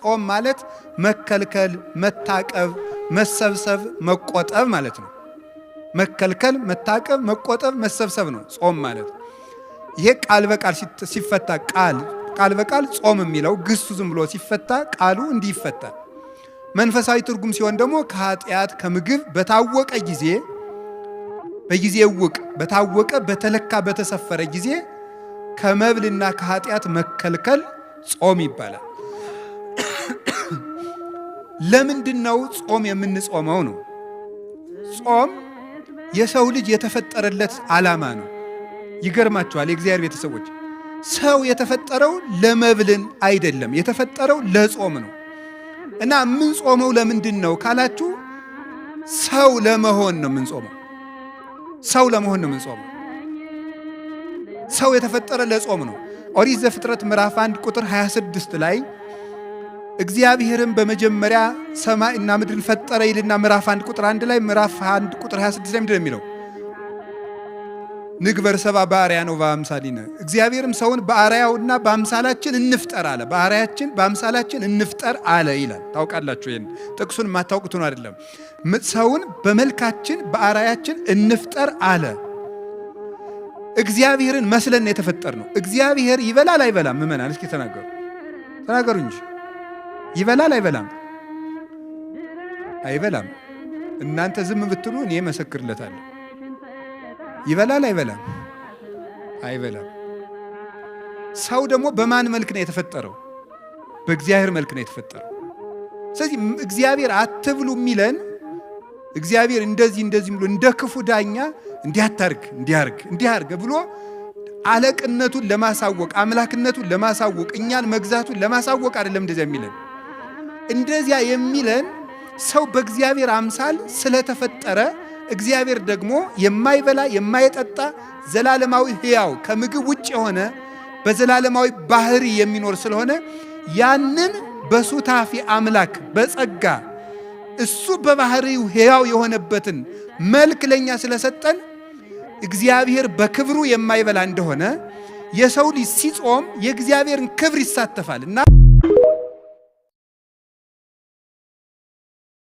ጾም ማለት መከልከል፣ መታቀብ፣ መሰብሰብ፣ መቆጠብ ማለት ነው። መከልከል፣ መታቀብ፣ መቆጠብ፣ መሰብሰብ ነው ጾም ማለት። ይሄ ቃል በቃል ሲፈታ ቃል በቃል ጾም የሚለው ግሱ ዝም ብሎ ሲፈታ ቃሉ እንዲህ ይፈታል። መንፈሳዊ ትርጉም ሲሆን ደግሞ ከኃጢአት ከምግብ በታወቀ ጊዜ በጊዜ ውቅ በታወቀ በተለካ በተሰፈረ ጊዜ ከመብልና ከኃጢአት መከልከል ጾም ይባላል። ለምንድነው ጾም የምንጾመው ነው? ጾም የሰው ልጅ የተፈጠረለት ዓላማ ነው። ይገርማችኋል የእግዚአብሔር ቤተሰቦች፣ ሰው የተፈጠረው ለመብልን አይደለም፣ የተፈጠረው ለጾም ነው። እና የምንጾመው ለምንድን ነው ካላችሁ ሰው ለመሆን ነው የምንጾመው። ሰው ለመሆን ነው የምንጾመው። ሰው የተፈጠረ ለጾም ነው። ኦሪት ዘፍጥረት ምዕራፍ 1 ቁጥር 26 ላይ እግዚአብሔርም በመጀመሪያ ሰማይና ምድርን ፈጠረ ይልና ምዕራፍ 1 ቁጥር 1 ላይ ምዕራፍ 1 ቁጥር 26 ላይ ምንድን ነው የሚለው? ንግበር ሰብአ በአርአያነ ወበአምሳሊነ፣ እግዚአብሔርም ሰውን በአርአያውና በአምሳላችን እንፍጠር አለ። በአርአያችን በአምሳላችን እንፍጠር አለ ይላል። ታውቃላችሁ፣ ይሄን ጥቅሱን የማታውቁት ነው አይደለም። ሰውን በመልካችን በአርአያችን እንፍጠር አለ። እግዚአብሔርን መስለን የተፈጠር ነው። እግዚአብሔር ይበላል አይበላም? ምእመናን እስኪ ተናገሩ እንጂ ይበላል አይበላም? አይበላም። እናንተ ዝም ብትሉ እኔ መሰክርለታለሁ። ይበላል አይበላም? አይበላም። ሰው ደግሞ በማን መልክ ነው የተፈጠረው? በእግዚአብሔር መልክ ነው የተፈጠረው። ስለዚህ እግዚአብሔር አትብሉ የሚለን እግዚአብሔር እንደዚህ ብሎ እንደ ክፉ ዳኛ እንዲያታርግ እንዲያርግ ብሎ አለቅነቱን ለማሳወቅ አምላክነቱን ለማሳወቅ እኛን መግዛቱን ለማሳወቅ አይደለም እንደዚያ የሚለን። እንደዚያ የሚለን ሰው በእግዚአብሔር አምሳል ስለተፈጠረ እግዚአብሔር ደግሞ የማይበላ የማይጠጣ ዘላለማዊ ሕያው ከምግብ ውጭ የሆነ በዘላለማዊ ባህሪ የሚኖር ስለሆነ ያንን በሱታፊ አምላክ በጸጋ እሱ በባህሪው ሕያው የሆነበትን መልክ ለኛ ስለሰጠን እግዚአብሔር በክብሩ የማይበላ እንደሆነ የሰው ልጅ ሲጾም የእግዚአብሔርን ክብር ይሳተፋልና